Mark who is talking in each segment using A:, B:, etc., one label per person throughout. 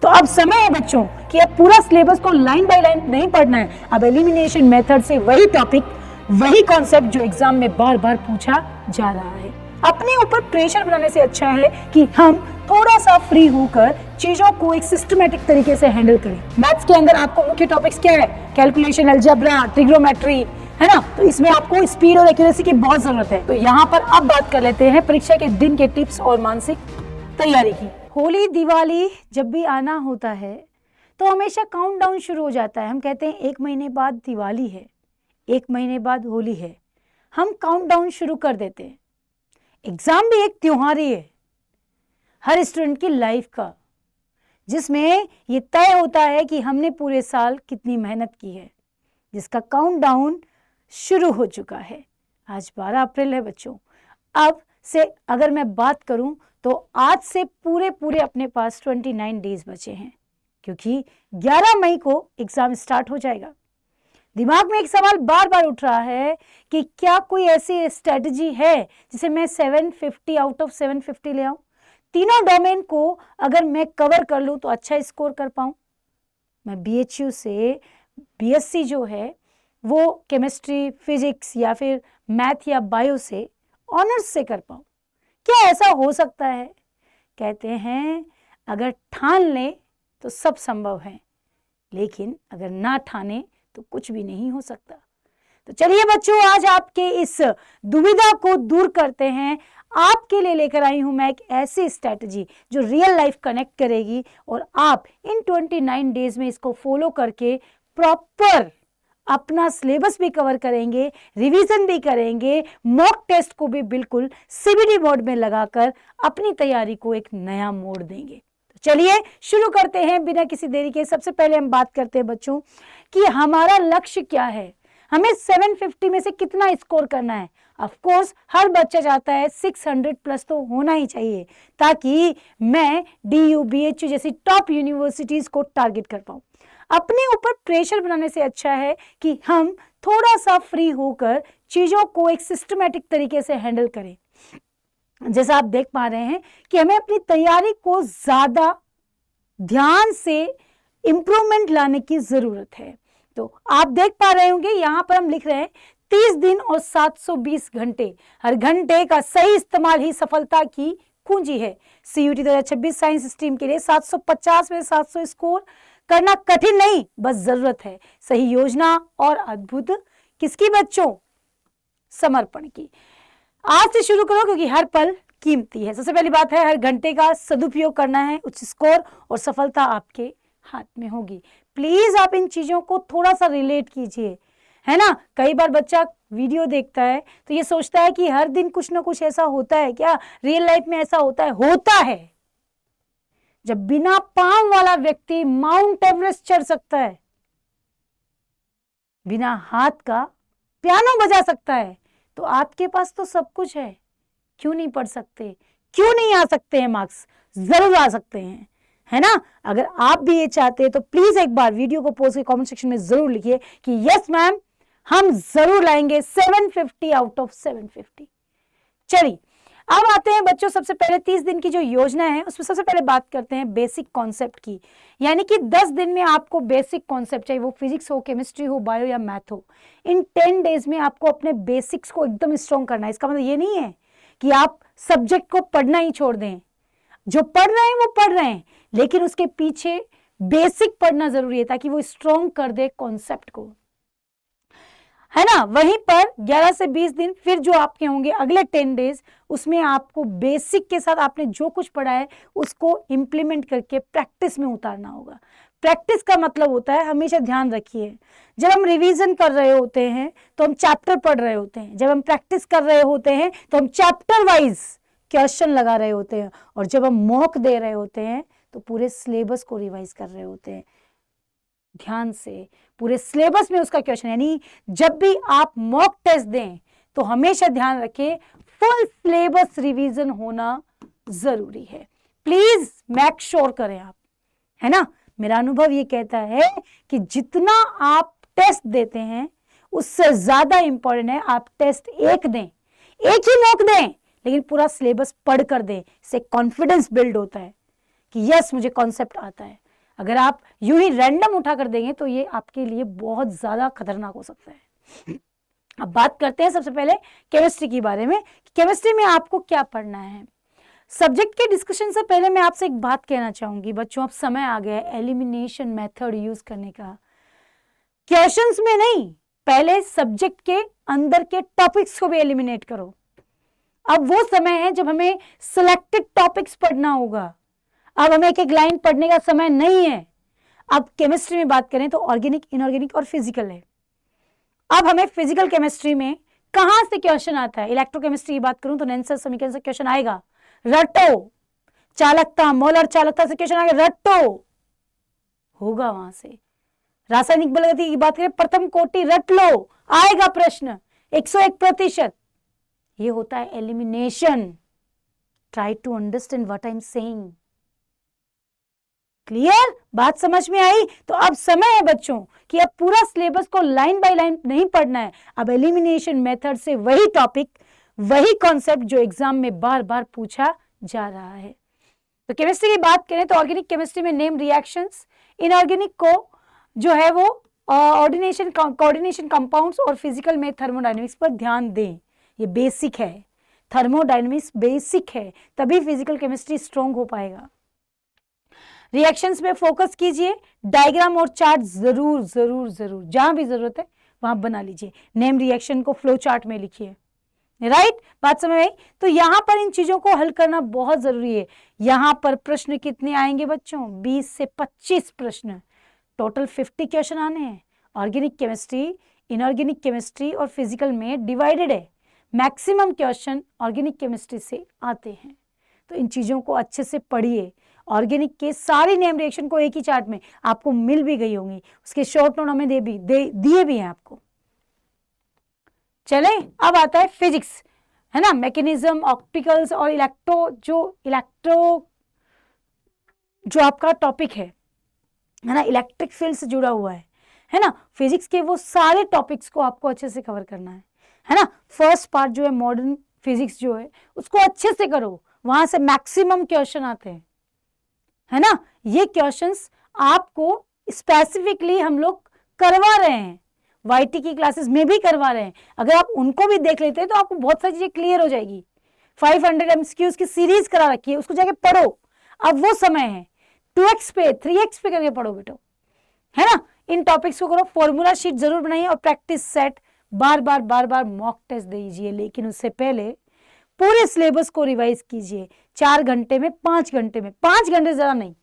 A: तो अब समय है बच्चों कि अब पूरा सिलेबस को लाइन बाय लाइन नहीं पढ़ना है। अब एलिमिनेशन मेथड से वही टॉपिक, वही कॉन्सेप्ट जो एग्जाम में बार बार पूछा जा रहा है। अपने ऊपर प्रेशर बनाने से अच्छा है कि हम थोड़ा सा फ्री होकर चीजों को एक सिस्टमेटिक तरीके से हैंडल करें। मैथ्स के अंदर आपको मुख्य टॉपिक्स क्या है? कैलकुलेशन, अलजेब्रा, ट्रिग्नोमेट्री, है ना। तो इसमें आपको स्पीड और एक्यूरेसी की बहुत जरूरत है। तो यहाँ पर अब बात कर लेते हैं परीक्षा के दिन के टिप्स और मानसिक तैयारी की। होली, दिवाली जब भी आना होता है तो हमेशा काउंटडाउन शुरू हो जाता है। हम कहते हैं 1 महीने बाद दिवाली है, 1 महीने बाद होली है, हम काउंटडाउन शुरू कर देते हैं। एग्जाम भी एक त्योहार ही है हर स्टूडेंट की लाइफ का, जिसमें ये तय होता है कि हमने पूरे साल कितनी मेहनत की है, जिसका काउंटडाउन शुरू हो चुका है। आज 12 अप्रैल है बच्चों। अब से अगर मैं बात करूं तो आज से पूरे अपने पास 29 डेज बचे हैं, क्योंकि 11 मई को एग्जाम स्टार्ट हो जाएगा। दिमाग में एक सवाल बार बार उठ रहा है कि क्या कोई ऐसी स्ट्रेटजी है जिसे मैं 750 आउट ऑफ 750 ले आऊं, तीनों डोमेन को अगर मैं कवर कर लूं तो अच्छा स्कोर कर पाऊं। मैं BHU से BSc जो है वो केमिस्ट्री, फिजिक्स या फिर मैथ या बायो से ऑनर्स से कर पाऊं। क्या ऐसा हो सकता है? कहते हैं अगर ठान ले तो सब संभव है, लेकिन अगर ना ठाने तो कुछ भी नहीं हो सकता। तो चलिए बच्चों, आज आपके इस दुविधा को दूर करते हैं। आपके लिए लेकर आई हूं मैं एक ऐसी स्ट्रेटजी जो रियल लाइफ कनेक्ट करेगी और आप इन 29 डेज में इसको फॉलो करके प्रॉपर अपना सिलेबस भी कवर करेंगे, रिवीजन भी करेंगे, मॉक टेस्ट को भी बिल्कुल CBT बोर्ड में लगाकर अपनी तैयारी को एक नया मोड़ देंगे। तो चलिए शुरू करते हैं बिना किसी देरी के। सबसे पहले हम बात करते हैं बच्चों कि हमारा लक्ष्य क्या है, हमें 750 में से कितना स्कोर करना है। ऑफ कोर्स हर बच्चा चाहता है 600 प्लस तो होना ही चाहिए, ताकि मैं DU, BHU जैसी टॉप यूनिवर्सिटीज को टारगेट कर पाऊं। अपने ऊपर प्रेशर बनाने से अच्छा है कि हम थोड़ा सा फ्री होकर चीजों को एक सिस्टमेटिक तरीके से हैंडल करें। जैसा आप देख पा रहे हैं कि हमें अपनी तैयारी को ज्यादा ध्यान से इंप्रूवमेंट लाने की जरूरत है। तो आप देख पा रहे होंगे यहां पर हम लिख रहे हैं 30 दिन और 720 घंटे। हर घंटे का सही इस्तेमाल ही सफलता की कुंजी है। CUT 2026 साइंस स्ट्रीम के लिए 750 में 700 स्कोर करना कठिन नहीं, बस जरूरत है सही योजना और अद्भुत किसकी बच्चों? समर्पण की। आज से शुरू करो, क्योंकि हर पल कीमती है। सबसे पहली बात है हर घंटे का सदुपयोग करना है, उच्च स्कोर और सफलता आपके हाथ में होगी। प्लीज आप इन चीजों को थोड़ा सा रिलेट कीजिए, है ना। कई बार बच्चा वीडियो देखता है तो ये सोचता है कि हर दिन कुछ ना कुछ ऐसा होता है क्या, रियल लाइफ में ऐसा होता है जब बिना पांव वाला व्यक्ति माउंट एवरेस्ट चढ़ सकता है, बिना हाथ का पियानो बजा सकता है, तो आपके पास तो सब कुछ है, क्यों नहीं पढ़ सकते, क्यों नहीं आ सकते हैं मार्क्स? जरूर आ सकते हैं, है ना। अगर आप भी ये चाहते हैं तो प्लीज एक बार वीडियो को पोस्ट के कमेंट सेक्शन में जरूर लिखिए कि यस मैम, हम जरूर लाएंगे 750 आउट ऑफ 750। चलिए अब आते हैं बच्चों, सबसे पहले 30 दिन की जो योजना है उसमें सबसे पहले बात करते हैं बेसिक कॉन्सेप्ट की। यानी कि 10 दिन में आपको बेसिक कॉन्सेप्ट, चाहे वो फिजिक्स हो, केमिस्ट्री हो, बायो या मैथ हो, इन 10 डेज में आपको अपने बेसिक्स को एकदम स्ट्रॉन्ग करना है। इसका मतलब ये नहीं है कि आप सब्जेक्ट को पढ़ना ही छोड़ दें। जो पढ़ रहे हैं वो पढ़ रहे हैं, लेकिन उसके पीछे बेसिक पढ़ना जरूरी है ताकि वो स्ट्रॉन्ग कर दे कॉन्सेप्ट को, है ना। वहीं पर 11 से 20 दिन फिर जो आपके होंगे अगले 10 डेज, उसमें आपको बेसिक के साथ आपने जो कुछ पढ़ा है उसको इंप्लीमेंट करके प्रैक्टिस में उतारना होगा। प्रैक्टिस का मतलब होता है, हमेशा ध्यान रखिए, जब हम रिवीजन कर रहे होते हैं तो हम चैप्टर पढ़ रहे होते हैं, जब हम प्रैक्टिस कर रहे होते हैं तो हम चैप्टर वाइज क्वेश्चन लगा रहे होते हैं, और जब हम मॉक दे रहे होते हैं तो पूरे सिलेबस को रिवाइज कर रहे होते हैं ध्यान से, पूरे सिलेबस में उसका क्वेश्चन। यानी जब भी आप मॉक टेस्ट दें तो हमेशा ध्यान रखें फुल सिलेबस रिवीजन होना जरूरी है। प्लीज मेक श्योर करें आप, है ना। मेरा अनुभव ये कहता है कि जितना आप टेस्ट देते हैं उससे ज्यादा इंपॉर्टेंट है आप टेस्ट एक दें, एक ही मॉक दें, लेकिन पूरा सिलेबस पढ़ कर दें। इससे कॉन्फिडेंस बिल्ड होता है कि यस मुझे कॉन्सेप्ट आता है। अगर आप यूं ही रैंडम उठा कर देंगे तो ये आपके लिए बहुत ज्यादा खतरनाक हो सकता है। अब बात करते हैं सबसे पहले केमिस्ट्री के बारे में। केमिस्ट्री में आपको क्या पढ़ना है। सब्जेक्ट के डिस्कशन से पहले मैं आपसे एक बात कहना चाहूंगी बच्चों, अब समय आ गया है एलिमिनेशन मेथड यूज करने का। क्वेश्चंस में नहीं, पहले सब्जेक्ट के अंदर के टॉपिक्स को भी एलिमिनेट करो। अब वो समय है जब हमें सिलेक्टेड टॉपिक्स पढ़ना होगा। अब हमें एक एक लाइन पढ़ने का समय नहीं है। अब केमिस्ट्री में बात करें तो ऑर्गेनिक, इनऑर्गेनिक और फिजिकल है। अब हमें फिजिकल केमिस्ट्री में कहां से क्वेश्चन आता है। इलेक्ट्रोकेमिस्ट्री की बात करूं तो नेल्सन समीकरण से क्वेश्चन आएगा, रटो। चालकता, मोलर चालकता से क्वेश्चन आएगा, रटो, होगा वहां से। रासायनिक बल गति की बात करें, प्रथम कोटि, रट लो, आएगा प्रश्न 101%। ये होता है elimination. Try to understand what I am saying. Clear, बात समझ में आई। तो अब समय है बच्चों कि अब पूरा सिलेबस को लाइन बाय लाइन नहीं पढ़ना है। अब एलिमिनेशन मेथड से वही टॉपिक, वही कॉन्सेप्ट जो एग्जाम में बार बार पूछा जा रहा है। तो केमिस्ट्री की बात करें तो ऑर्गेनिक केमिस्ट्री में नेम रिएक्शंस, इनऑर्गेनिक को जो है वो कोऑर्डिनेशन कंपाउंड्स, और फिजिकल में थर्मोडायनेमिक्स पर ध्यान दें। ये बेसिक है, थर्मोडायनेमिक्स बेसिक है, तभी फिजिकल केमिस्ट्री स्ट्रॉन्ग हो पाएगा। रिएक्शंस में फोकस कीजिए, डायग्राम और चार्ट जरूर जरूर जरूर जहां भी जरूरत है वहां बना लीजिए। नेम रिएक्शन को फ्लो चार्ट में लिखिए। राइट, बात समझ में आई। तो यहां पर इन चीजों को हल करना बहुत जरूरी है। यहां पर प्रश्न कितने आएंगे बच्चों, 20 से 25 प्रश्न, टोटल 50 क्वेश्चन आने हैं। ऑर्गेनिक केमिस्ट्री, इनऑर्गेनिक केमिस्ट्री और फिजिकल में डिवाइडेड है। मैक्सिमम क्वेश्चन ऑर्गेनिक केमिस्ट्री से आते हैं। तो इन चीजों को अच्छे से पढ़िए। ऑर्गेनिक के सारी नेम रिएक्शन को एक ही चार्ट में आपको मिल भी गई होंगी, उसके शॉर्ट नोट हमें दिए भी हैं आपको। चले, अब आता है फिजिक्स, है ना। मैकेनिज्म, ऑप्टिकल्स और इलेक्ट्रो जो आपका टॉपिक है ना, इलेक्ट्रिक फील्ड से जुड़ा हुआ है ना। फिजिक्स के वो सारे टॉपिक्स को आपको अच्छे से कवर करना है ना। फर्स्ट पार्ट जो है मॉडर्न फिजिक्स जो है उसको अच्छे से करो, वहां से मैक्सिमम क्वेश्चन आते हैं, है ना। ये क्वेश्चंस आपको स्पेसिफिकली हम लोग करवा रहे हैं, वाईटी की क्लासेस में भी करवा रहे हैं। अगर आप उनको भी देख लेते हैं तो आपको बहुत सारी चीजें क्लियर हो जाएगी। 500 MCQs की सीरीज करा रखी है, उसको जाके पढ़ो। अब वो समय है 2x पे 3x पे करके पढ़ो बेटो, है ना। इन टॉपिक्स को करो, फॉर्मूला शीट जरूर बनाइए और प्रैक्टिस सेट बार बार मॉक टेस्ट दीजिए। लेकिन उससे पहले पूरे सिलेबस को रिवाइज कीजिए 4 घंटे में, 5 घंटे में, 5 घंटे से ज्यादा नहीं।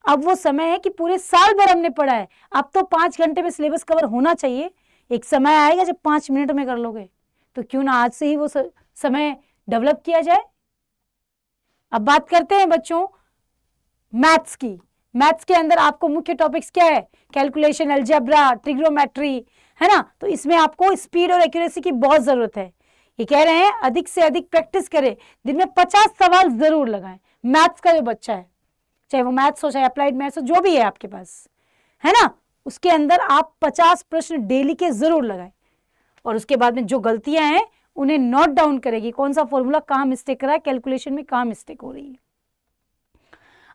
A: अब वो समय है कि पूरे साल भर हमने पढ़ा है, अब तो 5 घंटे में सिलेबस कवर होना चाहिए। एक समय आएगा जब 5 मिनट में कर लोगे, तो क्यों ना आज से ही वो समय डेवलप किया जाए। अब बात करते हैं बच्चों मैथ्स की। मैथ्स के अंदर आपको मुख्य टॉपिक्स क्या है, कैलकुलेशन, अलजेब्रा, ट्रिग्नोमेट्री, है ना। तो इसमें आपको स्पीड और एक्यूरेसी की बहुत जरूरत है। ये कह रहे हैं अधिक से अधिक प्रैक्टिस करें, दिन में 50 सवाल जरूर लगाएं। मैथ्स का जो बच्चा है, चाहे वो मैथ्स हो चाहे अप्लाइड मैथ्स हो, जो भी है आपके पास, है ना, उसके अंदर आप 50 प्रश्न डेली के जरूर लगाएं। और उसके बाद में जो गलतियां हैं उन्हें नोट डाउन करेगी, कौन सा फॉर्मूला कहां मिस्टेक करा है, कैलकुलेशन में कहां मिस्टेक हो रही है।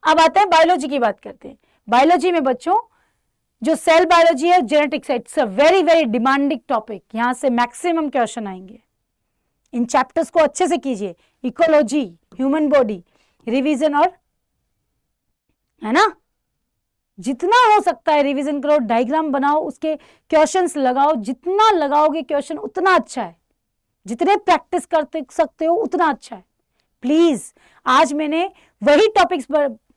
A: अब आते हैं बायोलॉजी की बात करते हैं। बायोलॉजी में बच्चों जो सेल बायोलॉजी है, जेनेटिक्स है, it's a very very demanding topic. यहां से मैक्सिमम क्वेश्चन आएंगे। इन चैप्टर्स को अच्छे से कीजिए। इकोलॉजी, ह्यूमन बॉडी, रिवीजन, और है ना, जितना हो सकता है रिवीजन करो, डायग्राम बनाओ, उसके क्वेश्चंस लगाओ। जितना लगाओगे क्वेश्चन उतना अच्छा है, जितने प्रैक्टिस करते सकते हो उतना अच्छा है। प्लीज, आज मैंने वही टॉपिक्स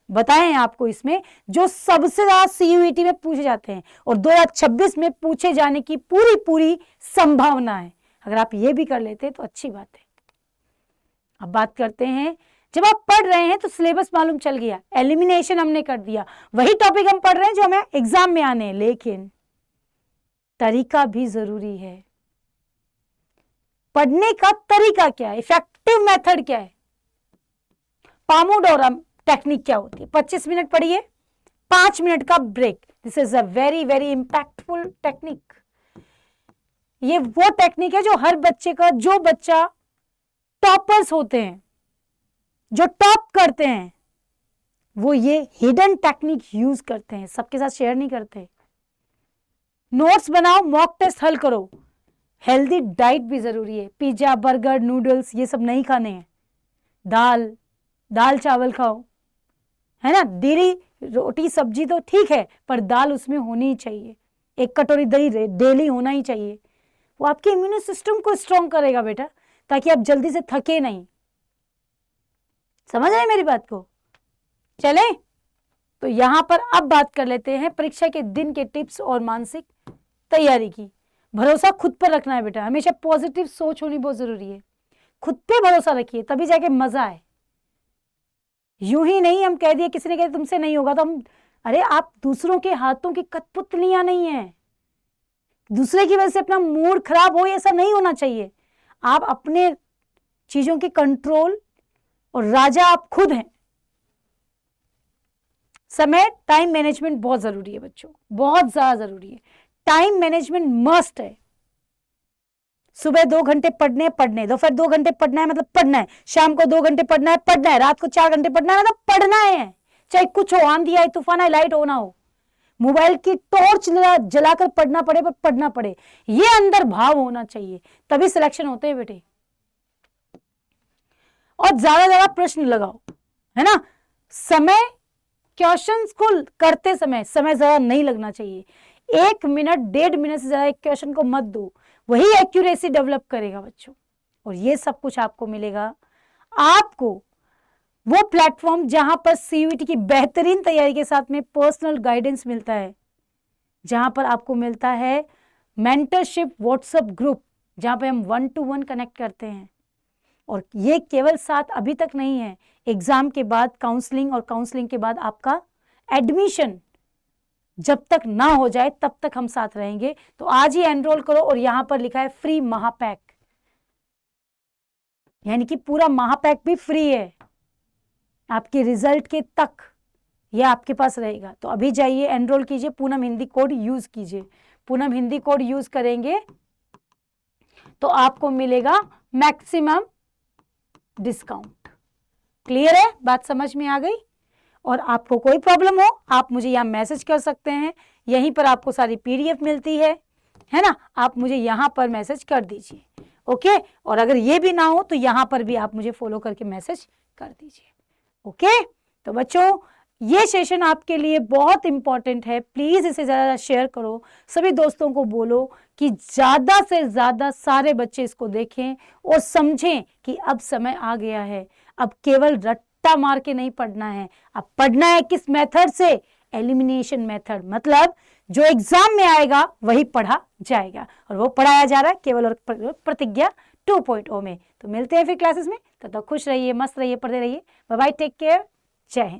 A: बताए हैं आपको इसमें जो सबसे ज्यादा सीयूईटी में पूछे जाते हैं और 2026 में पूछे जाने की पूरी संभावना है। अगर आप ये भी कर लेते तो अच्छी बात है। अब बात करते हैं, जब आप पढ़ रहे हैं तो सिलेबस मालूम चल गया, एलिमिनेशन हमने कर दिया, वही टॉपिक हम पढ़ रहे हैं जो हमें एग्जाम में आने हैं, लेकिन तरीका भी जरूरी है। पढ़ने का तरीका क्या है, इफेक्टिव मेथड क्या है, पामोडोरा टेक्निक क्या होती है। 25 मिनट पढ़िए, 5 मिनट का break. This is a very very impactful technique. ये वो टेक्निक है जो हर बच्चे का, जो बच्चा टॉपर्स होते हैं, जो टॉप करते हैं, वो ये हिडन टेक्निक यूज करते हैं, सबके साथ शेयर नहीं करते। नोट्स बनाओ, मॉक टेस्ट हल करो। हेल्दी डाइट भी जरूरी है, पिज्जा बर्गर नूडल्स ये सब नहीं खाने हैं। दाल चावल खाओ, है ना। डेली रोटी सब्जी तो ठीक है, पर दाल उसमें होनी ही चाहिए। 1 कटोरी दही डेली होना ही चाहिए। वो आपके इम्यून सिस्टम को स्ट्रॉन्ग करेगा बेटा, ताकि आप जल्दी से थके नहीं। समझ रहे मेरी बात को? चले तो यहां पर अब बात कर लेते हैं परीक्षा के दिन के टिप्स और मानसिक तैयारी की। भरोसा खुद पर रखना है बेटा, हमेशा पॉजिटिव सोच होनी बहुत जरूरी है। खुद पे भरोसा रखिए, तभी जाके मजा आए। यूं ही नहीं हम कह दिए, किसी ने कह दिया तुमसे नहीं होगा तो हम, अरे आप दूसरों के हाथों की कठपुतलियां नहीं है। दूसरे की वजह से अपना मूड खराब हो, ऐसा नहीं होना चाहिए। आप अपने चीजों की कंट्रोल और राजा आप खुद हैं। समय टाइम मैनेजमेंट बहुत जरूरी है बच्चों, बहुत ज्यादा जरूरी है। टाइम मैनेजमेंट मस्ट है। सुबह 2 घंटे पढ़ने, दोपहर 2 घंटे पढ़ना है मतलब पढ़ना है, शाम को 2 घंटे पढ़ना है, रात को 4 घंटे पढ़ना है मतलब पढ़ना है। चाहे कुछ हो, आंधी आए, तूफान आए, लाइट हो ना हो, मोबाइल की टॉर्च जलाकर पढ़ना पड़े पर पढ़ना पड़े, ये अंदर भाव होना चाहिए, तभी सिलेक्शन होते हैं बेटे। और ज्यादा प्रश्न लगाओ, है ना। समय क्वेश्चंस को करते समय ज्यादा नहीं लगना चाहिए। 1 मिनट 1.5 मिनट से ज्यादा एक क्वेश्चन को मत दो, वही एक्यूरेसी डेवलप करेगा बच्चों। और ये सब कुछ आपको मिलेगा, आपको वो प्लेटफॉर्म जहां पर सीयूईटी की बेहतरीन तैयारी के साथ में पर्सनल गाइडेंस मिलता है, जहां पर आपको मिलता है मेंटरशिप व्हाट्सएप ग्रुप, जहां पे हम 1 to 1 कनेक्ट करते हैं। और ये केवल साथ अभी तक नहीं है, एग्जाम के बाद काउंसलिंग, और काउंसलिंग के बाद आपका एडमिशन जब तक ना हो जाए तब तक हम साथ रहेंगे। तो आज ही एनरोल करो, और यहां पर लिखा है फ्री महापैक, यानी कि पूरा महापैक भी फ्री है आपके रिजल्ट के तक, ये आपके पास रहेगा। तो अभी जाइए एनरोल कीजिए, पूनम हिंदी कोड यूज कीजिए। पूनम हिंदी कोड यूज करेंगे तो आपको मिलेगा मैक्सिमम डिस्काउंट। क्लियर है? बात समझ में आ गई? और आपको कोई प्रॉब्लम हो आप मुझे यहाँ मैसेज कर सकते हैं, यहीं पर आपको सारी पीडीएफ मिलती है ना, आप मुझे यहाँ पर मैसेज कर दीजिए। ओके, और अगर ये भी ना हो तो यहाँ पर भी आप मुझे फॉलो करके मैसेज कर दीजिए। ओके, तो बच्चों ये सेशन आपके लिए बहुत इंपॉर्टेंट है, प्लीज इसे ज़्यादा शेयर करो, सभी दोस्तों को बोलो कि ज़्यादा से ज़्यादा सारे बच्चे इसको देखें और समझें कि अब समय आ गया है। अब केवल रट्टा मार के नहीं पढ़ना है, अब पढ़ना है किस मेथड से? एलिमिनेशन मेथड, मतलब जो एग्जाम में आएगा वही पढ़ा जाएगा, और वो पढ़ाया जा रहा है केवल और प्रतिज्ञा 2.0 में। तो मिलते हैं फिर क्लासेस में, तब तक खुश रहिए, मस्त रहिए, पढ़ते रहिए। बाय बाय, टेक केयर, जय हिंद।